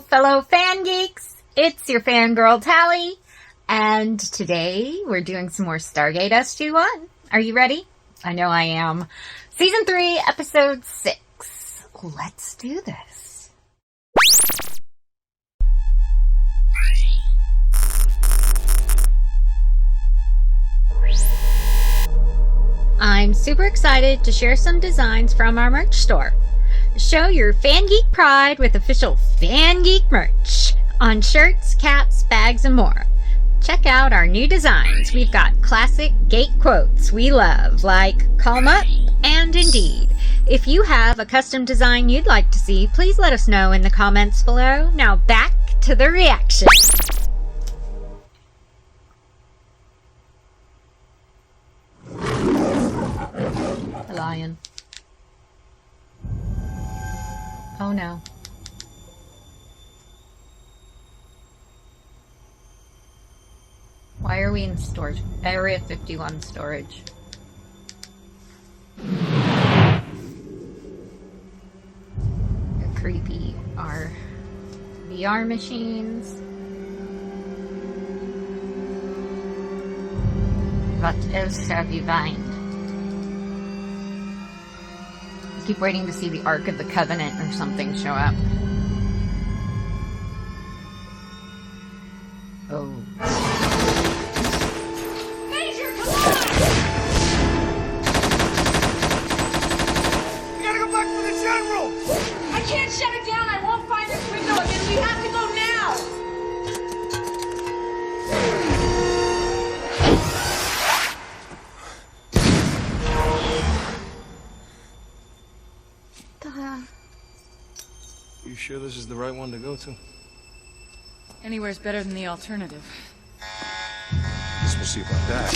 fellow fan geeks. It's your fangirl Teal'c, and today we're doing some more Stargate SG-1. Are you ready? I know I am. Season 3, Episode 6. Let's do this. I'm super excited to share some designs from our merch store. Show your fan geek pride with official fan geek merch on shirts, caps, bags, and more. Check out our new designs. We've got classic gate quotes we love, like "Call 'em up" and "Indeed." If you have a custom design you'd like to see, please let us know in the comments below. Now back to the reaction. The lion. Oh no. Why are we in storage? Area 51 storage. They're creepy. Our VR machines. What else have you found? I keep waiting to see the Ark of the Covenant or something show up. Oh. Major, come on! We gotta go back to the general! I can't shut it down. I won't find this window again. We have to go now! You sure this is the right one to go to? Anywhere's better than the alternative. Guess we'll see about that.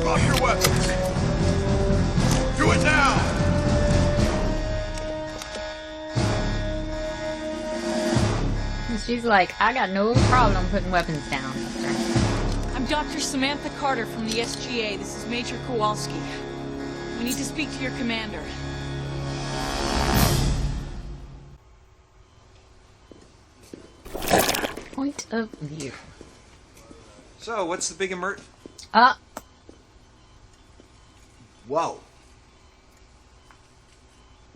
Drop your weapons! Do it now! And she's like, I got no problem putting weapons down. I'm Dr. Samantha Carter from the SGA. This is Major Kawalsky. We need to speak to your commander. Point of view. So, what's the big Whoa.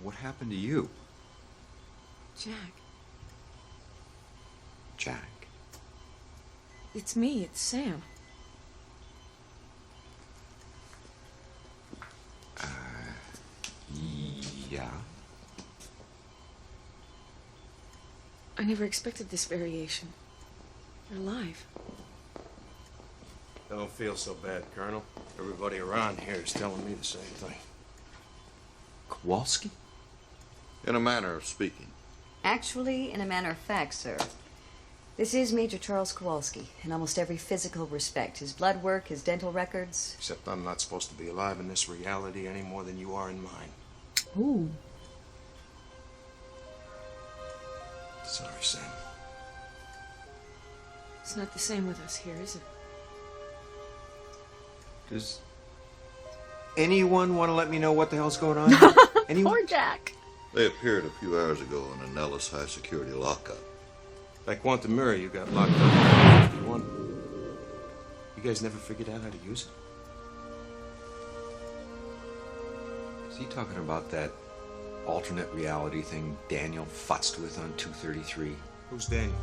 What happened to you? Jack. Jack. It's me. It's Sam. Yeah? I never expected this variation. You're alive. Don't feel so bad, Colonel. Everybody around here is telling me the same thing. Kowalski? In a manner of speaking. Actually, in a manner of fact, sir. This is Major Charles Kawalsky, in almost every physical respect. His blood work, his dental records. Except I'm not supposed to be alive in this reality any more than you are in mine. Ooh. Sorry, Sam. It's not the same with us here, is it? Does anyone want to let me know what the hell's going on? Anyone? Poor Jack. They appeared a few hours ago in a Nellis high-security lockup. That quantum mirror you got locked up in Area 51. You guys never figured out how to use it? Is he talking about that alternate reality thing Daniel futzed with on 233? Who's Daniel?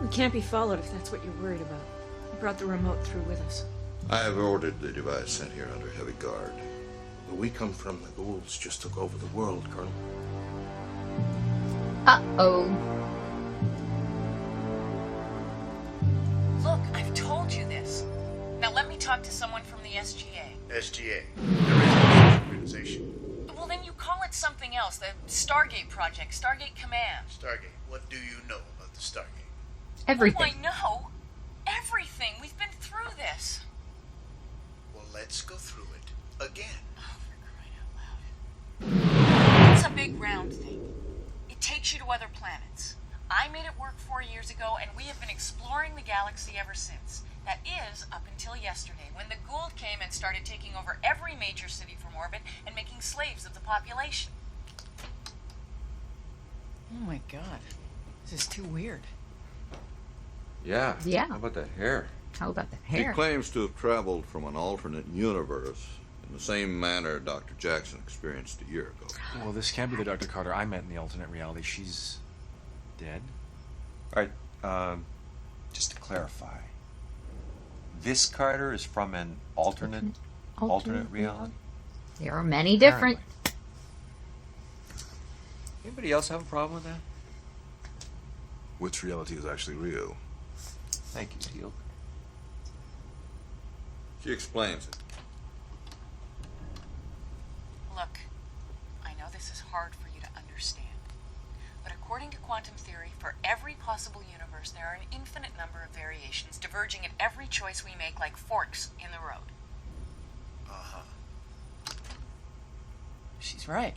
We can't be followed if that's what you're worried about. We brought the remote through with us. I have ordered the device sent here under heavy guard. Where we come from, the Goa'ulds just took over the world, Colonel. Uh-oh. Look, I've told you this. Now let me talk to someone from the SGA. SGA. There is no organization. Well, then you call it something else. The Stargate Project, Stargate Command. Stargate. What do you know about the Stargate? Everything. Oh, I know. Everything. We've been through this. Well, let's go through it again. Oh, for crying out loud. It's a big round thing. It takes you to other planets. I made it work 4 years ago, and we have been exploring the galaxy ever since. That is, up until yesterday, when the Goa'uld came and started taking over every major city from orbit and making slaves of the population. Oh my god. This is too weird. Yeah. Yeah. How about the hair? How about the He hair? claims to have traveled from an alternate universe in the same manner Dr. Jackson experienced a year ago. Well, this can't be the Dr. Carter I met in the alternate reality. She's dead. All right, just to clarify, this Carter is from an alternate reality? There are many different. Apparently. Anybody else have a problem with that? Which reality is actually real? Thank you, Teal'c. She explains it. Look, I know this is hard for you to understand, but according to quantum theory, for every possible universe, there are an infinite number of variations diverging at every choice we make like forks in the road. She's right.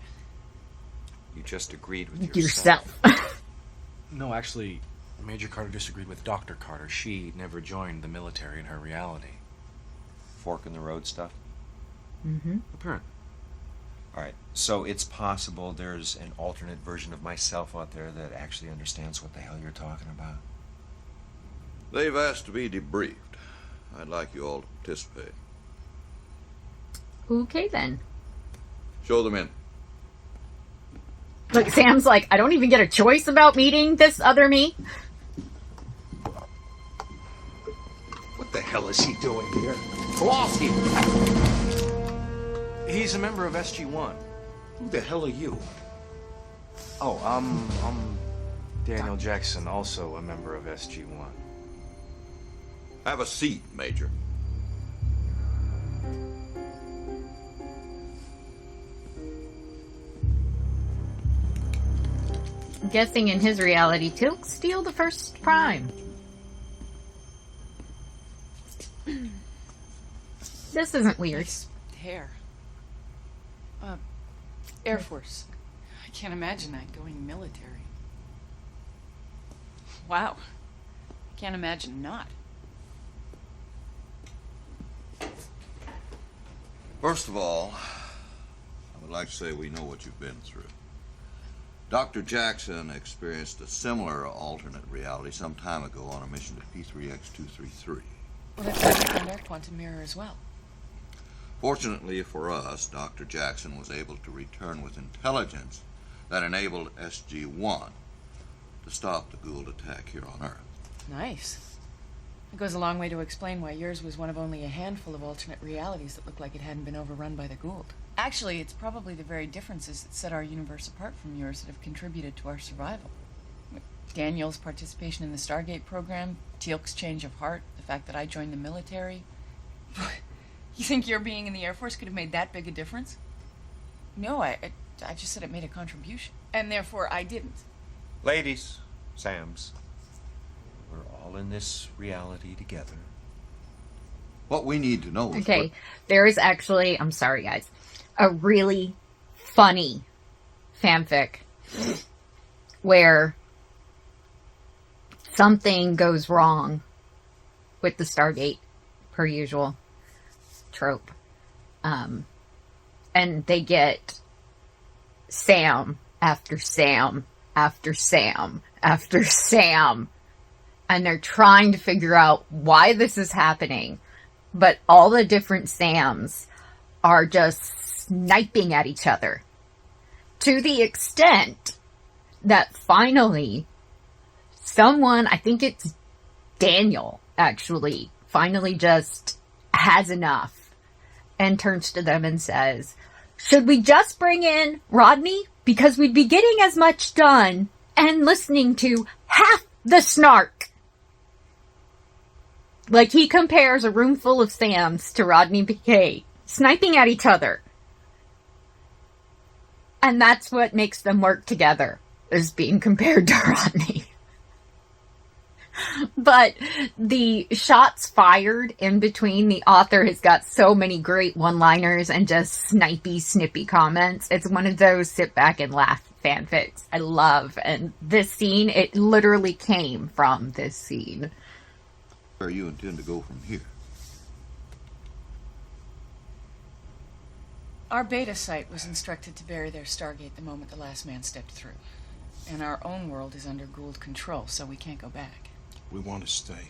You just agreed with Yourself. No, actually, Major Carter disagreed with Dr. Carter. She never joined the military in her reality. Fork in the road stuff? Mm-hmm. Apparently. All right, so it's possible there's an alternate version of myself out there that actually understands what the hell you're talking about. They've asked to be debriefed. I'd like you all to participate. Okay, then. Show them in. Look, Sam's like, I don't even get a choice about meeting this other me. What the hell is he doing here? Kawalsky! He's a member of SG-1. Who the hell are you? Oh, I'm Daniel Jackson, also a member of SG-1. Have a seat, Major. I'm guessing in his reality, Teal'c steal the first prime. This isn't weird. Nice hair. Air Force. I can't imagine that going military. Wow. I can't imagine not. First of all, I would like to say we know what you've been through. Dr. Jackson experienced a similar alternate reality some time ago on a mission to P3X-233. Well, that's why we found our quantum mirror as well. Fortunately for us, Dr. Jackson was able to return with intelligence that enabled SG-1 to stop the Goa'uld attack here on Earth. Nice. It goes a long way to explain why yours was one of only a handful of alternate realities that looked like it hadn't been overrun by the Goa'uld. Actually, it's probably the very differences that set our universe apart from yours that have contributed to our survival. Daniel's participation in the Stargate program, Teal'c's change of heart, the fact that I joined the military. You think your being in the Air Force could have made that big a difference? No, I just said it made a contribution. And therefore, I didn't. Ladies, Sams, we're all in this reality together. What we need to know is Okay, there is actually, I'm sorry guys, a really funny fanfic where something goes wrong with the Stargate, per usual trope. And they get Sam after Sam after Sam after Sam. And they're trying to figure out why this is happening. But all the different Sams are just sniping at each other. To the extent that finally someone, I think it's Daniel, actually, finally just has enough and turns to them and says, should we just bring in Rodney? Because we'd be getting as much done and listening to half the snark. Like, he compares a room full of Sams to Rodney Piquet, sniping at each other. And that's what makes them work together, is being compared to Rodney. But the shots fired in between, the author has got so many great one-liners and just snipey, snippy comments. It's one of those sit back and laugh fanfics I love. And this scene, it literally came from this scene. Where you intend to go from here? Our beta site was instructed to bury their Stargate the moment the last man stepped through. And our own world is under Goa'uld control, so we can't go back. We want to stay.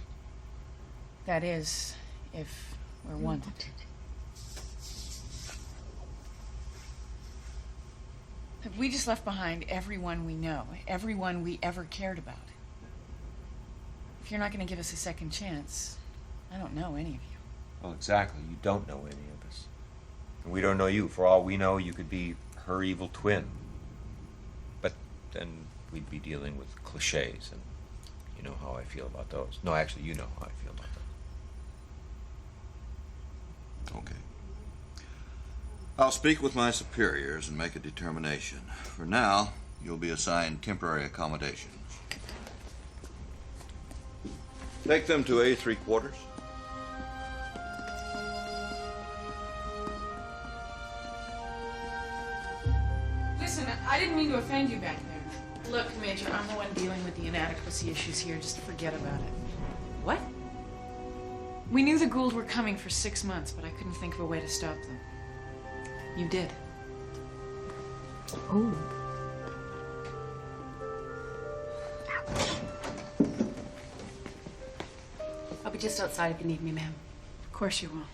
That is, if we're wanted. We just left behind everyone we know, everyone we ever cared about. If you're not going to give us a second chance, I don't know any of you. Well, exactly. You don't know any of us. And we don't know you. For all we know, you could be her evil twin. But then we'd be dealing with cliches, and you know how I feel about those. No, actually, you know how I feel about those. Okay. I'll speak with my superiors and make a determination. For now, you'll be assigned temporary accommodations. Take them to A3 quarters. Listen, I didn't mean to offend you back there. Look, Major, I'm the one dealing with the inadequacy issues here. Just forget about it. What? We knew the Goa'uld were coming for 6 months, but I couldn't think of a way to stop them. You did. Oh. I'll be just outside if you need me, ma'am. Of course you will.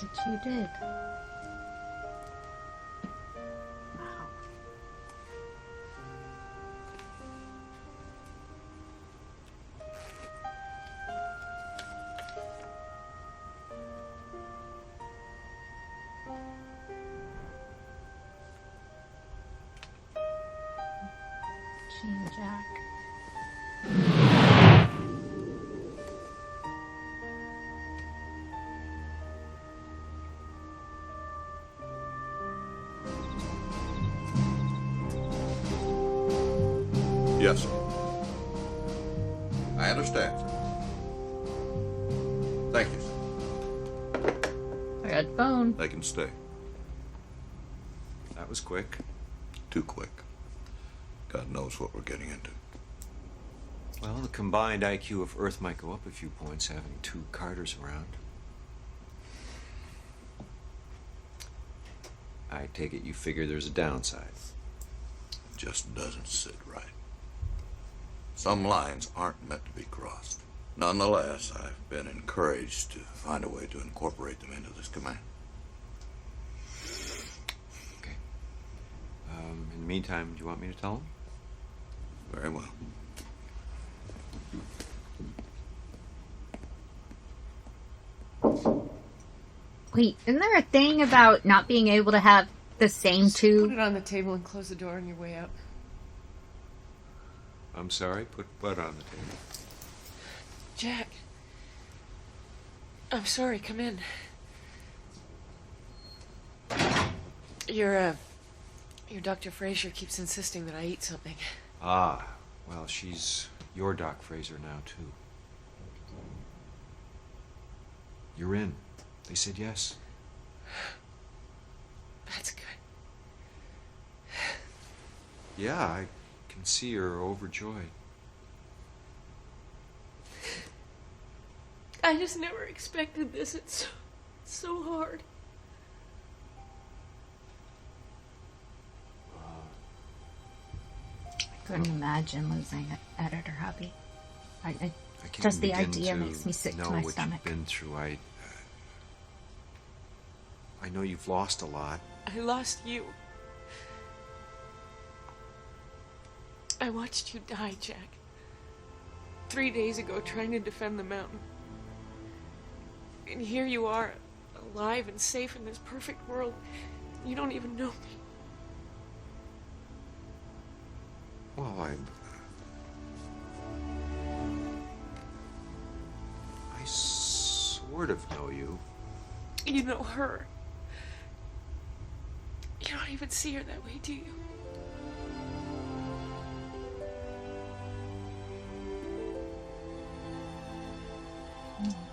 Which you did. Jack. Yes, sir. I understand, sir. Thank you, sir. Red phone. They can stay. That was quick. Too quick. God knows what we're getting into. Well, the combined IQ of Earth might go up a few points having 2 Carters around. I take it you figure there's a downside. Just doesn't sit right. Some lines aren't meant to be crossed. Nonetheless, I've been encouraged to find a way to incorporate them into this command. Okay. In the meantime, do you want me to tell them? Very well. Wait, isn't there a thing about not being able to have the same two? Put it on the table and close the door on your way out. I'm sorry, put what on the table? Jack. I'm sorry, come in. Your Dr. Fraser keeps insisting that I eat something. Ah, well, she's your Doc Fraser now, too. You're in. They said yes. That's good. Yeah, I can see you're overjoyed. I just never expected this. It's so hard. I couldn't imagine losing an editor hobby. I can't just the begin idea to makes me sick to know my what stomach. You've been through. I know you've lost a lot. I lost you. I watched you die, Jack. 3 days ago, trying to defend the mountain. And here you are, alive and safe in this perfect world. You don't even know me. Well, I sort of know you. You know her. You don't even see her that way, do you?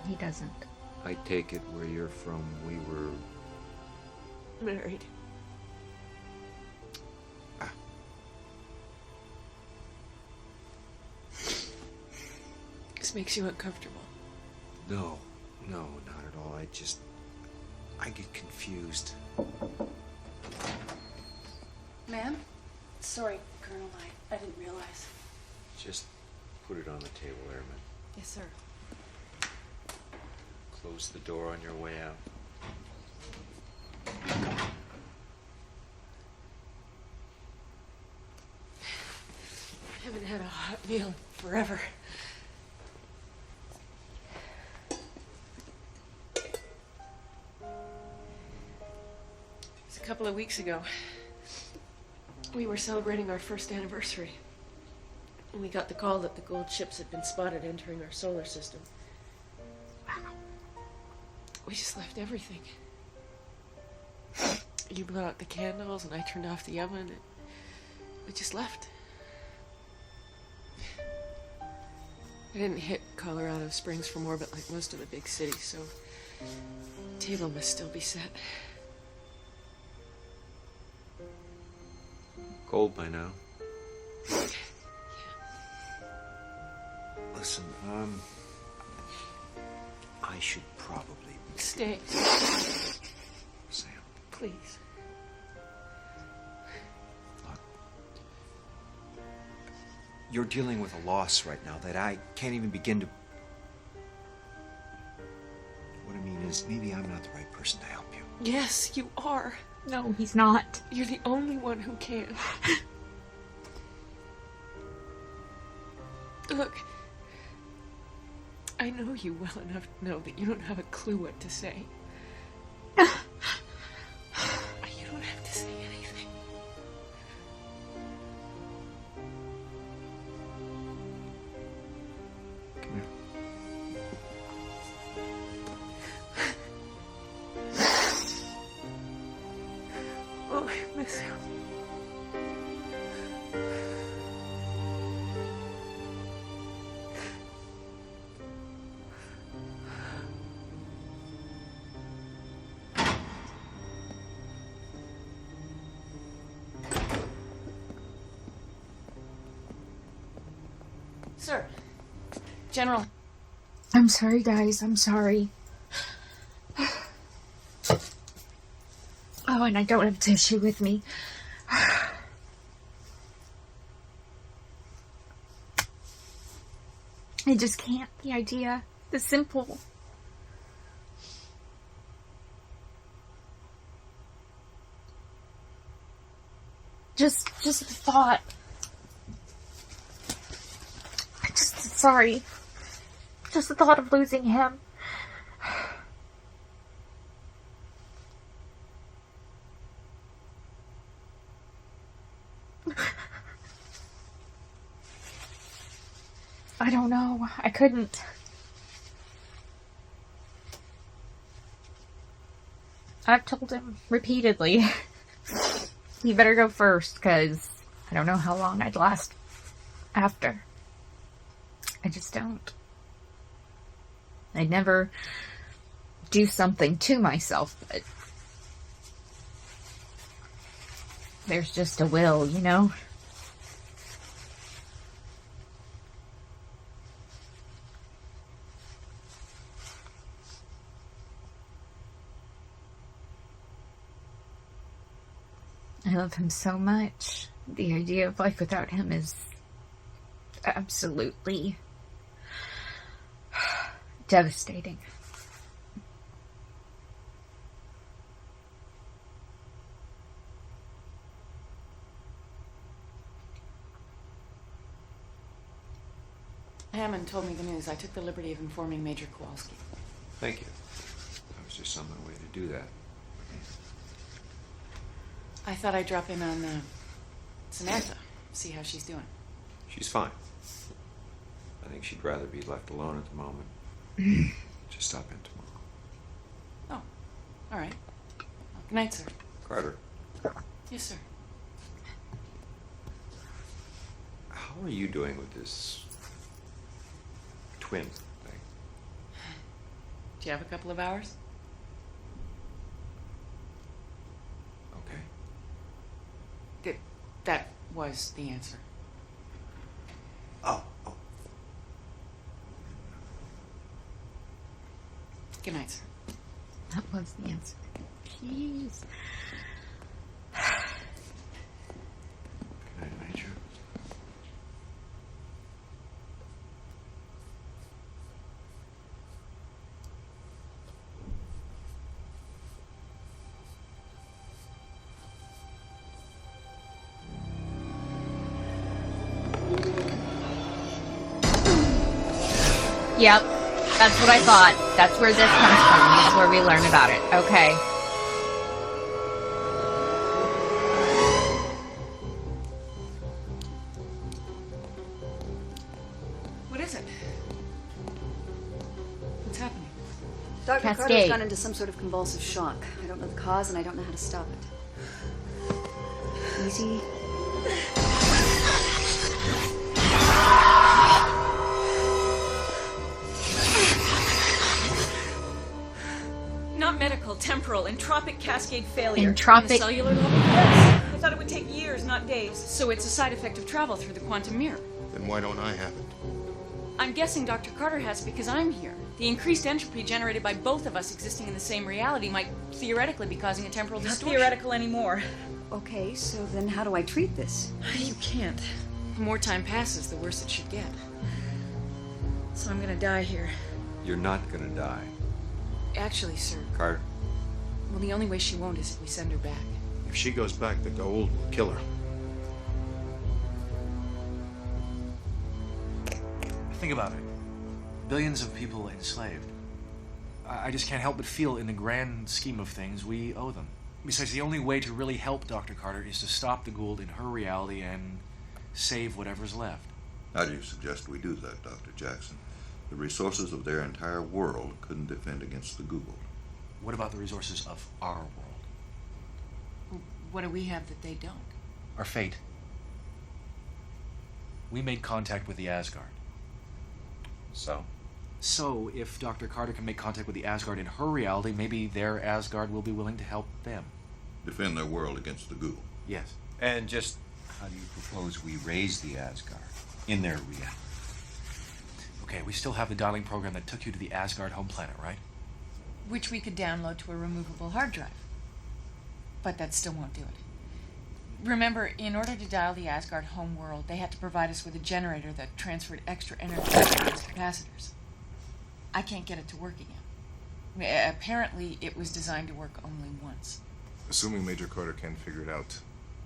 He doesn't. I take it where you're from, we were... Married. this makes you uncomfortable. No, not at all. I get confused. Ma'am? Sorry, Colonel, I didn't realize. Just put it on the table, Airman. Yes, sir. Close the door on your way out. I haven't had a hot meal in forever. It was a couple of weeks ago. We were celebrating our first anniversary. And we got the call that the Goa'uld ships had been spotted entering our solar system. We just left everything. You blew out the candles and I turned off the oven and we just left. I didn't hit Colorado Springs from orbit like most of the big cities, so table must still be set. Cold by now. Listen, I should probably... Stay. Sam. Please. Look. You're dealing with a loss right now that I can't even begin to... What I mean is, maybe I'm not the right person to help you. Yes, you are. No, he's not. You're the only one who can. Look, I know you well enough to know that you don't have a clue what to say. You don't have to say anything. Come here. Oh, I miss him. Sir. General. I'm sorry, guys. I'm sorry. Oh, and I don't have tissue with me. I just can't. The idea. The simple. Just the thought. Sorry. Just the thought of losing him. I don't know. I couldn't. I've told him repeatedly. You better go first, because I don't know how long I'd last after. I just don't. I'd never do something to myself, but there's just a will, you know? I love him so much. The idea of life without him is absolutely devastating. Hammond told me the news. I took the liberty of informing Major Kawalsky. Thank you. That was just some way to do that. I thought I'd drop in on Samantha, see how she's doing. She's fine. I think she'd rather be left alone at the moment. Just stop in tomorrow. Oh, all right. Well, good night, sir. Carter, Yes, sir. how are you doing with this twin thing? Do you have a couple of hours? Okay. That was the answer. Oh. Good night, sir. That was the answer. Jeez. Good night, Major. Yep, that's what I thought. That's where this comes from. This is where we learn about it. Okay. What is it? What's happening? Dr. Cascade. Carter's gone into some sort of convulsive shock. I don't know the cause, and I don't know how to stop it. Easy. Not medical, temporal, entropic cascade failure. Entropic- On a cellular level? Yes. I thought it would take years, not days. So it's a side effect of travel through the quantum mirror. Then why don't I have it? I'm guessing Dr. Carter has because I'm here. The increased entropy generated by both of us existing in the same reality might theoretically be causing a temporal Not distortion. theoretical anymore. Okay, so then how do I treat this? You can't. The more time passes, the worse it should get. So I'm gonna die here. You're not gonna die. Actually, sir, Carter. well, the only way she won't is if we send her back. If she goes back, the Goa'uld will kill her. Think about it. Billions of people enslaved. I just can't help but feel, in the grand scheme of things, we owe them. Besides, the only way to really help Dr. Carter is to stop the Goa'uld in her reality and save whatever's left. How do you suggest we do that, Dr. Jackson? The resources of their entire world couldn't defend against the Goa'uld. What about the resources of our world? What do we have that they don't? Our fate. We made contact with the Asgard. So, if Dr. Carter can make contact with the Asgard in her reality, maybe their Asgard will be willing to help them. Defend their world against the Goa'uld. Yes. And just how do you propose we raise the Asgard in their reality? Okay, we still have the dialing program that took you to the Asgard home planet, right? Which we could download to a removable hard drive. But that still won't do it. Remember, in order to dial the Asgard home world, they had to provide us with a generator that transferred extra energy to those capacitors. I can't get it to work again. Apparently, it was designed to work only once. Assuming Major Carter can figure it out.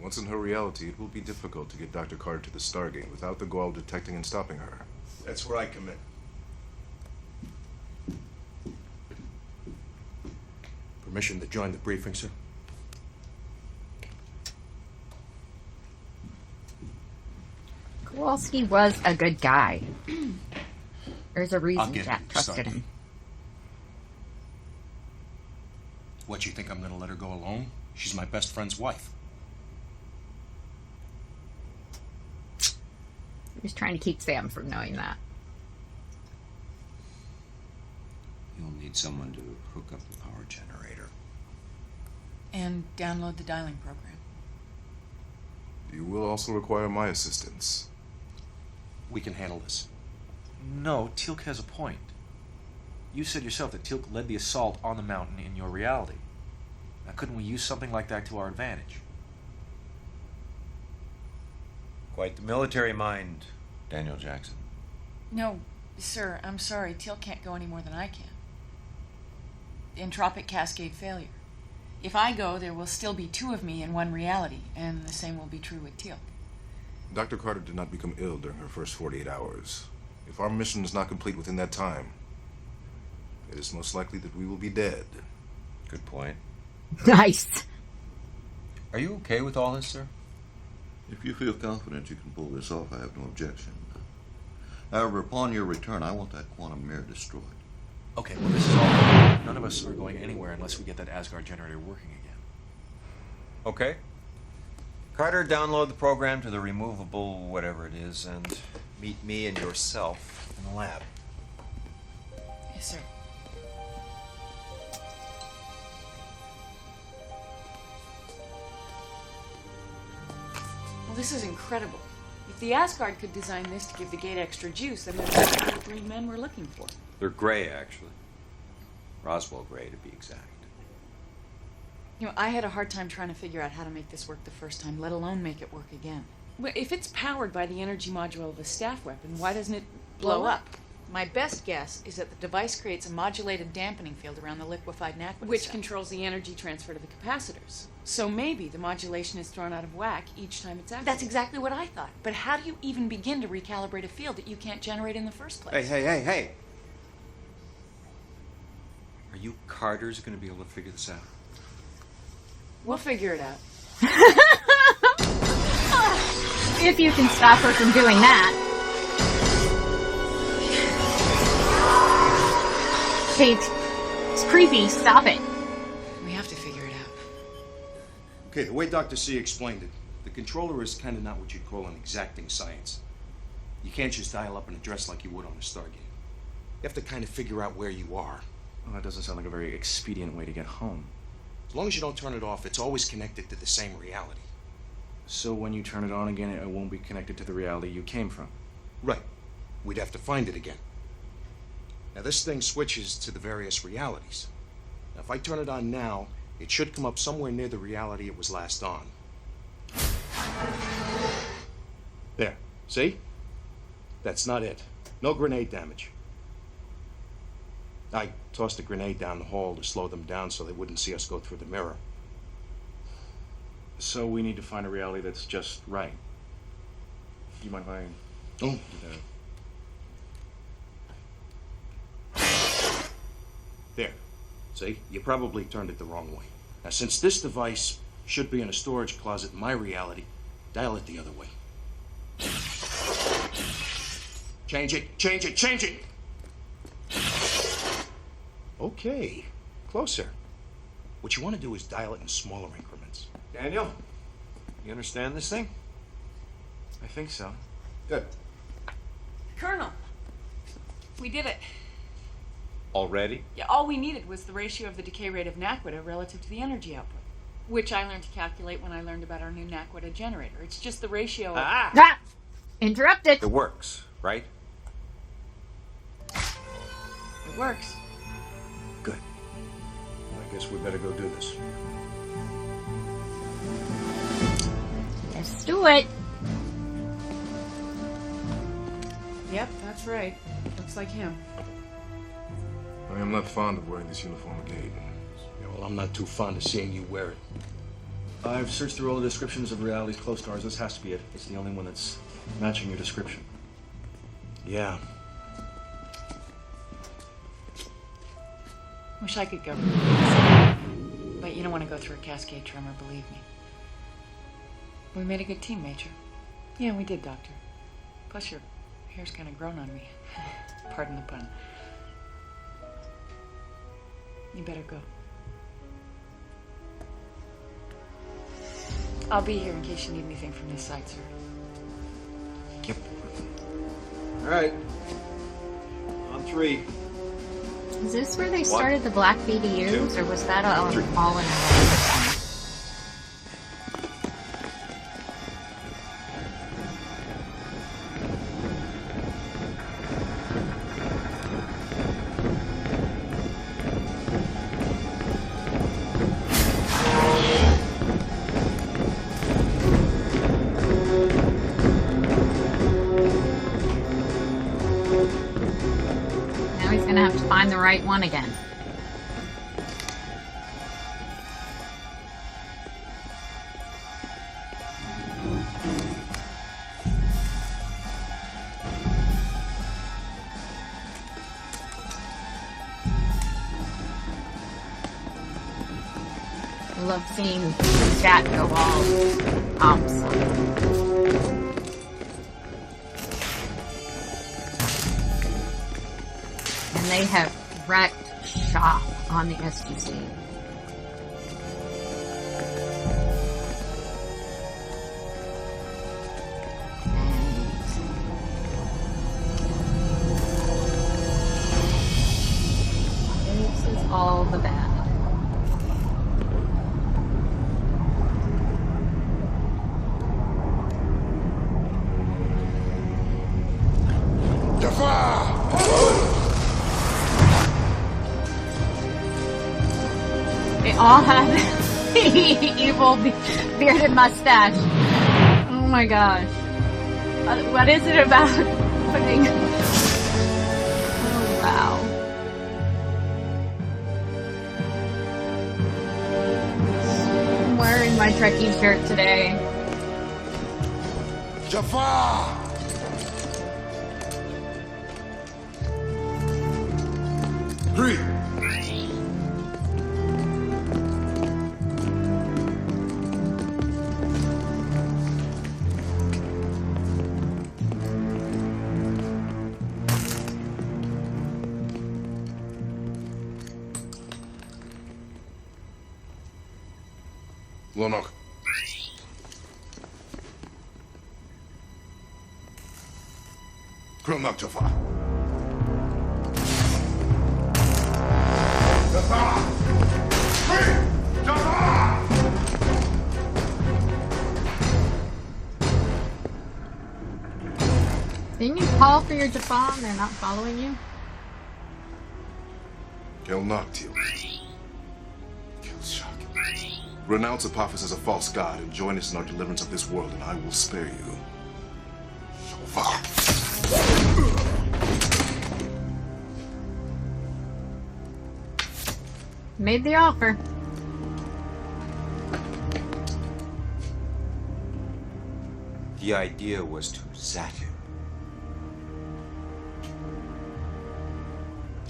Once in her reality, it will be difficult to get Dr. Carter to the Stargate without the Goa'uld detecting and stopping her. That's where I come in. Permission to join the briefing, sir? Kawalsky was a good guy. There's a reason get Jack trusted started. him. What, you think I'm gonna let her go alone? She's my best friend's wife. He was trying to keep Sam from knowing that. You'll need someone to hook up the power generator. And download the dialing program. You will also require my assistance. We can handle this. No, Teal'c has a point. You said yourself that Teal'c led the assault on the mountain in your reality. Now, couldn't we use something like that to our advantage? Quite the military mind, Daniel Jackson. No, sir, I'm sorry. Teal'c can't go any more than I can. Entropic cascade failure. If I go, there will still be two of me in one reality, and the same will be true with Teal'c. Dr. Carter did not become ill during her first 48 hours. If our mission is not complete within that time, it is most likely that we will be dead. Good point. Nice. Are you okay with all this, sir? If you feel confident you can pull this off, I have no objection. However, upon your return, I want that quantum mirror destroyed. Okay, well, this is all. None of us are going anywhere unless we get that Asgard generator working again. Okay. Carter, download the program to the removable whatever it is and meet me and yourself in the lab. Yes, sir. Well, this is incredible. If the Asgard could design this to give the gate extra juice, then there's the green men we're looking for. They're gray, actually. Roswell gray to be exact. You know, I had a hard time trying to figure out how to make this work the first time, let alone make it work again. Well, if it's powered by the energy module of a staff weapon, why doesn't it blow up? My best guess is that the device creates a modulated dampening field around the liquefied naquadah Which cell. controls the energy transfer to the capacitors. So maybe the modulation is thrown out of whack each time it's activated. That's exactly what I thought. But how do you even begin to recalibrate a field that you can't generate in the first place? Hey. Are you Carters going to be able to figure this out? We'll figure it out. If you can stop her from doing that. Kate, it's creepy. Stop it. We have to figure it out. Okay, the way Dr. C explained it, the controller is kind of not what you'd call an exacting science. You can't just dial up an address like you would on a Stargate. You have to kind of figure out where you are. Well, that doesn't sound like a very expedient way to get home. As long as you don't turn it off, it's always connected to the same reality. So when you turn it on again, it won't be connected to the reality you came from. Right. We'd have to find it again. Now, this thing switches to the various realities. Now, if I turn it on now, it should come up somewhere near the reality it was last on. There. See? That's not it. No grenade damage. I tossed a grenade down the hall to slow them down so they wouldn't see us go through the mirror. So we need to find a reality that's just right. Do you mind if I do that? There. See? You probably turned it the wrong way. Now, since this device should be in a storage closet in my reality, dial it the other way. Change it! Okay. Closer. What you want to do is dial it in smaller increments. Daniel, you understand this thing? I think so. Good. Colonel, we did it. Already? Yeah, all we needed was the ratio of the decay rate of naquadah relative to the energy output, which I learned to calculate when I learned about our new naquadah generator. It's just the ratio of... Ah! Interrupted. It works, right? It works. Good. I guess we better go do this. Let's do it. Yep, that's right. Looks like him. I am not fond of wearing this uniform again. Yeah, well, I'm not too fond of seeing you wear it. I've searched through all the descriptions of realities close to ours. This has to be it. It's the only one that's matching your description. Yeah. Wish I could go. But you don't want to go through a cascade tremor, believe me. We made a good team, Major. Yeah, we did, Doctor. Plus your hair's kind of grown on me. Pardon the pun. You better go. I'll be here in case you need anything from this side, sir. Yep. All right. On 3. Is this where they started the black BDUs, or was that all in a find the right one again. I love seeing that go all opposite. And they have wrecked shop on the SGC. And this is all the bad. all have evil bearded mustache. Oh my gosh. What is it about putting... Oh, wow. I'm wearing my Trekkie shirt today. Jafar! Three. Lonok. Kronok Jafar. Jafar! Hey! Jafar! Didn't you call for your Jafar and they're not following you? Kelnok Teal'c. Killshock. Renounce Apophis as a false god and join us in our deliverance of this world, and I will spare you. Jafar. Made the offer. The idea was to zap him.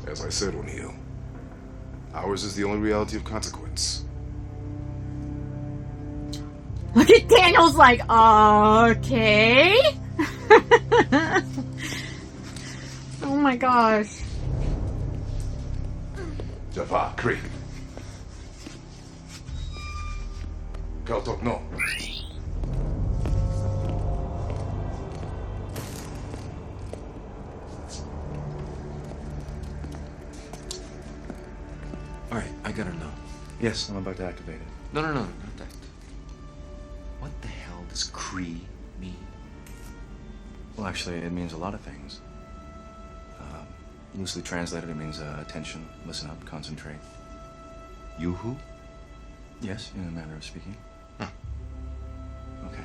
As I said, O'Neill, ours is the only reality of consequence. Look at Daniel's like, okay. Oh my gosh. Jafar, Kree. Kaltok, no. Alright, I gotta know. Yes, I'm about to activate it. No, not that. What the hell does Kree mean? Well, actually, it means a lot of things. Loosely translated, it means attention, listen up, concentrate. Yoo-hoo? Yes, in a manner of speaking. Huh. Okay.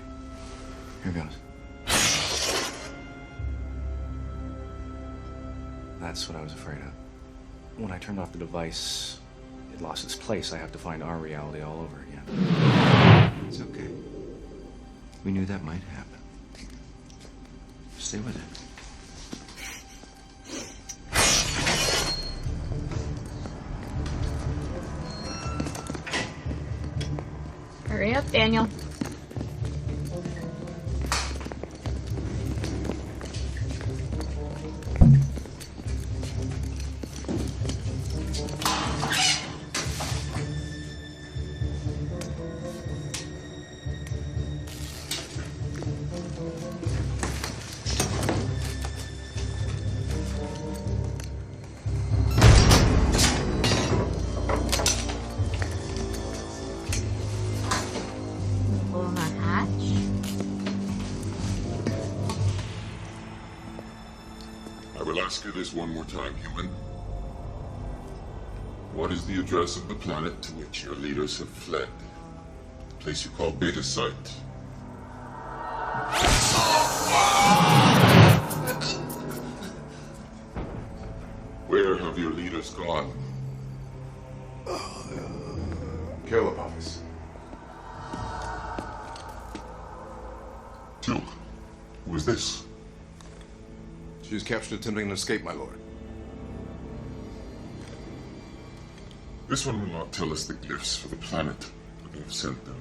Here goes. That's what I was afraid of. When I turned off the device, it lost its place. I have to find our reality all over again. It's okay. We knew that might happen. Stay with it. Hurry up, Daniel. Ask you this one more time, human. What is the address of the planet to which your leaders have fled? The place you call Beta Site. Where have your leaders gone? Kill Apophis. Teal'c, who is this? She was captured attempting an escape, my lord. This one will not tell us the glyphs for the planet that they have sent them.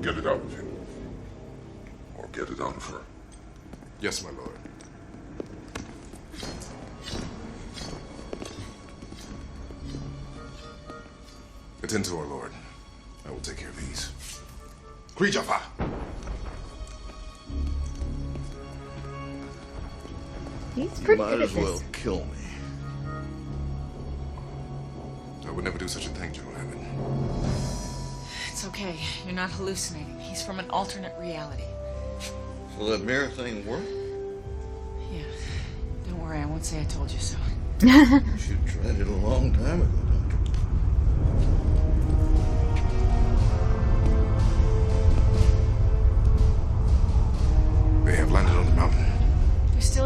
Get it out of him. Or get it out of her. Yes, my lord. Attend to our lord. I will take care of these. Kree Jaffa! He's pretty You might good as at well this. kill me. I would never do such a thing, General Hammond. It's okay. You're not hallucinating. He's from an alternate reality. So that mirror thing work? Yeah. Don't worry, I won't say I told you so. You should have tried it a long time ago, Doctor.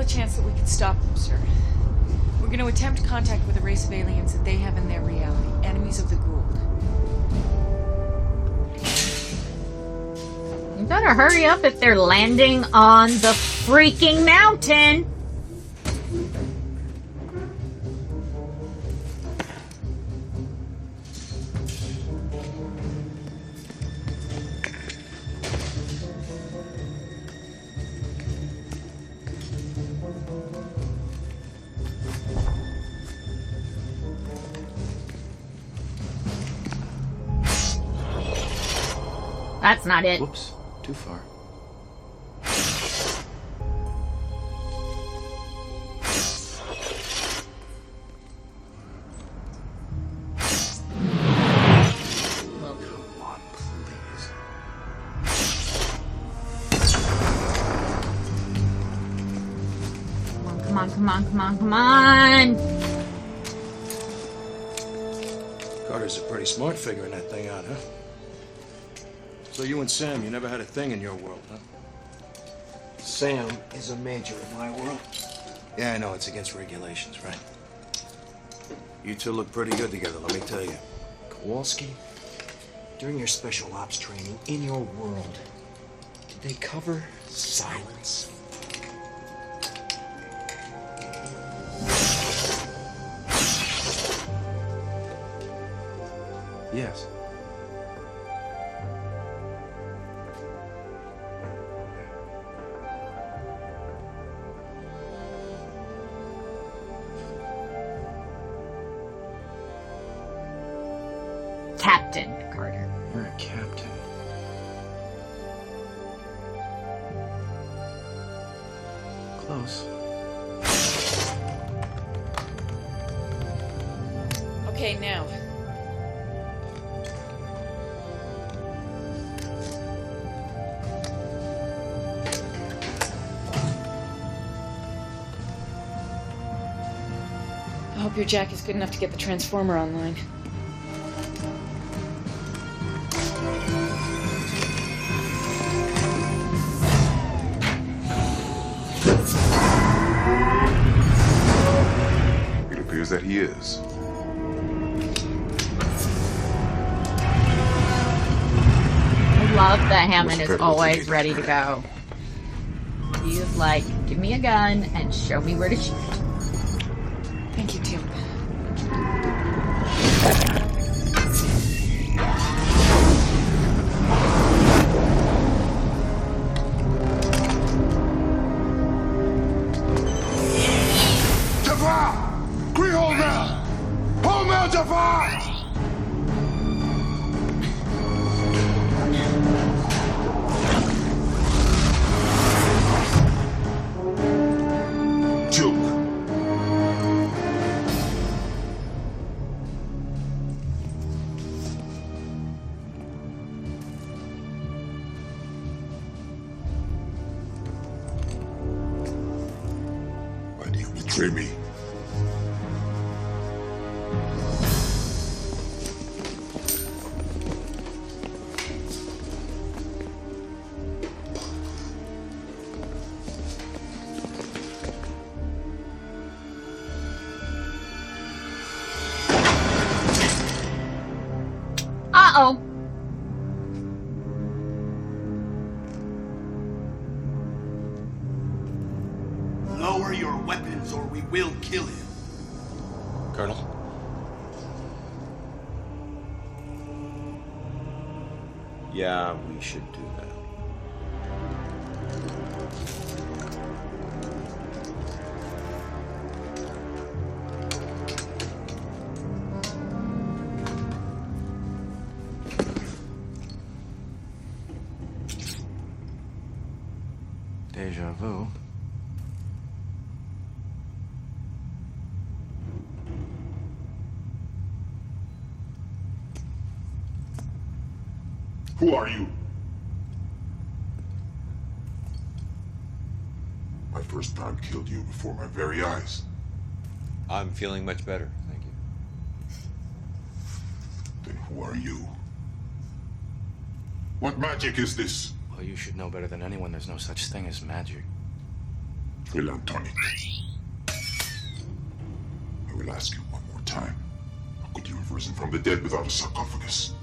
chance that we could stop them, sir. We're going to attempt contact with a race of aliens that they have in their reality, enemies of the Goa'uld. You better hurry up if they're landing on the freaking mountain. That's not it. Whoops, too far. Well, come on, please. Come on, come on, come on, come on! Carter's a pretty smart figuring that thing out, huh? So you and Sam, you never had a thing in your world, huh? Sam is a major in my world. Yeah, I know, it's against regulations, right? You two look pretty good together, let me tell you. Kawalsky, during your special ops training in your world, did they cover silence? Yes. Captain Carter. You're a captain. Close. Okay, now. I hope your jack is good enough to get the transformer online. It appears that he is. I love that Hammond is always ready to go. He is like, give me a gun and show me where to shoot. Thank you, Teal'c. Jafar! Hold now! Hold now, Jafar! Why do you betray me? Uh-oh. Lower your weapons or we will kill him. Colonel? Yeah, we should do that. Deja vu. Who are you? My first time killed you before my very eyes. I'm feeling much better, thank you. Then who are you? What magic is this? Well, you should know better than anyone there's no such thing as magic. Will Antoni. I will ask you one more time. How could you have risen from the dead without a sarcophagus?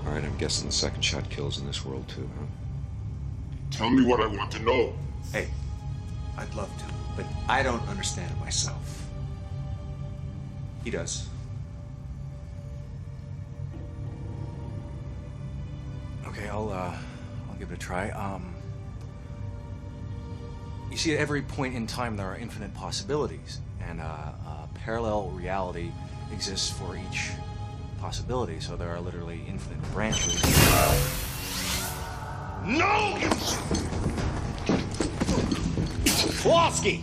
Alright, I'm guessing the second shot kills in this world too, huh? Tell me what I want to know. Hey, I'd love to, but I don't understand it myself. He does. Okay, I'll give it a try. You see, at every point in time, there are infinite possibilities, and a parallel reality exists for each possibility, so there are literally infinite branches. No! Kawalsky!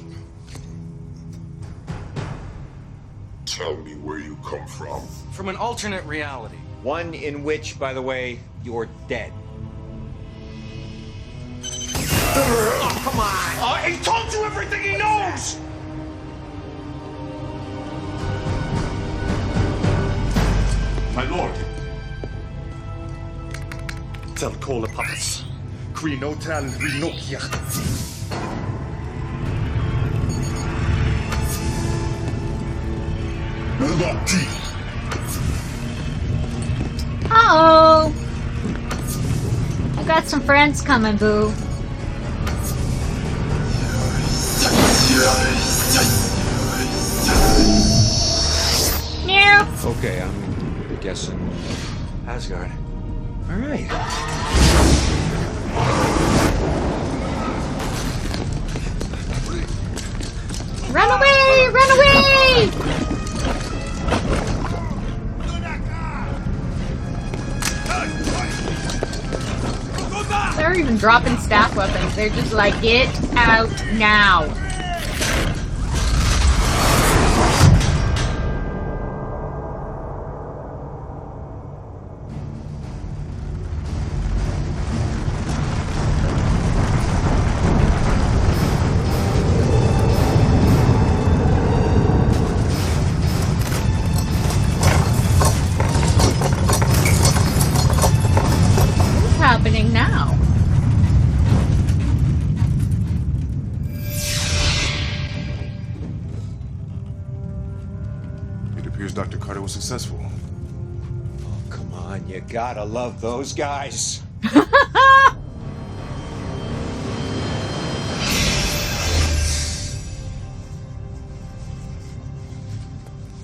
Tell me where you come from. From an alternate reality. One in which, by the way, you're dead. Oh, come on! He told you everything he knows! My lord. Tell Kola Papas. Krino Tal Rinokia. Uh-oh! I got some friends coming, boo. Meow. Okay, I'm guessing Asgard. Alright. Run away! Run away! They're even dropping staff weapons. They're just like, get out now. What's happening now? It appears Dr. Carter was successful. Oh, come on, you gotta love those guys.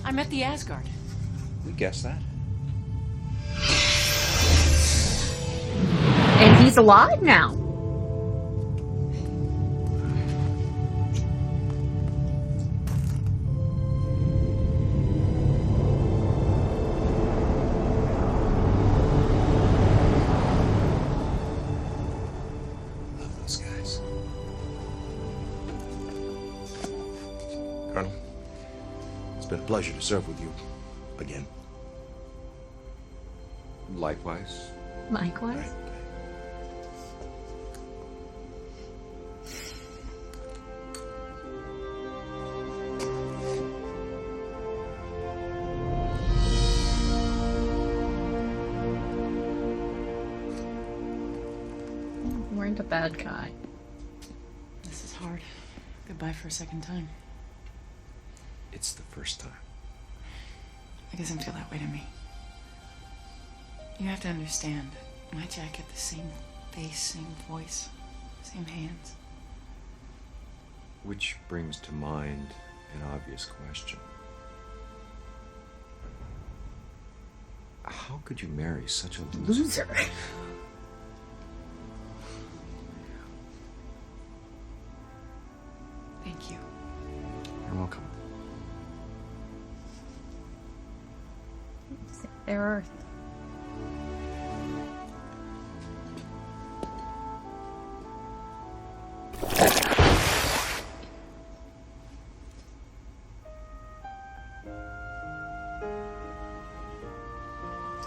I'm at the Asgard. We guessed that. And he's alive now. Love those guys. Colonel, it's been a pleasure to serve with you again. Likewise. Likewise. Weren't a bad guy. This is hard. Goodbye for a second time. It's the first time. It doesn't feel that way to me. You have to understand, my Jack had the same face, same voice, same hands. Which brings to mind an obvious question. How could you marry such a loser? Thank you. You're welcome. Their Earth.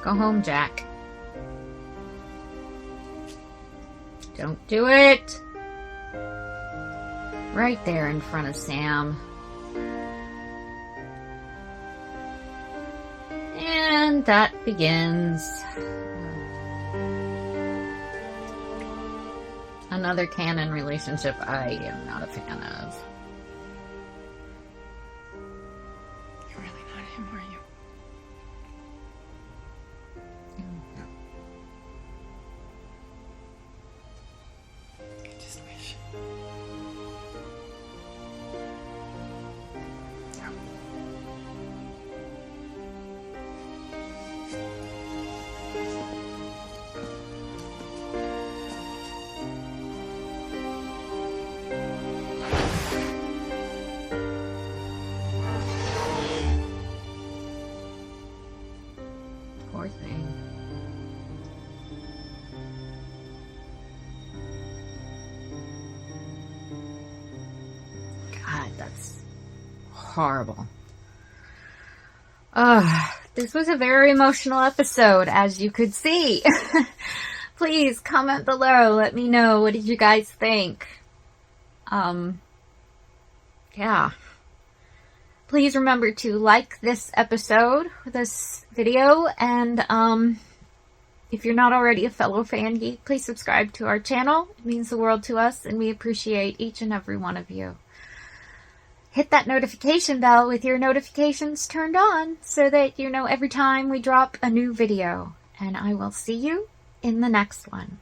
Go home, Jack. Don't do it. Right there in front of Sam. And And that begins another canon relationship I am not a fan of. You're really not him, are you? I just wish. Poor thing. God, that's horrible. This was a very emotional episode, as you could see. Please comment below. Let me know. What did you guys think? Yeah. Please remember to like this episode, this video, and if you're not already a fellow fan geek, please subscribe to our channel. It means the world to us, and we appreciate each and every one of you. Hit that notification bell with your notifications turned on so that you know every time we drop a new video. And I will see you in the next one.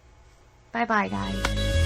Bye-bye, guys.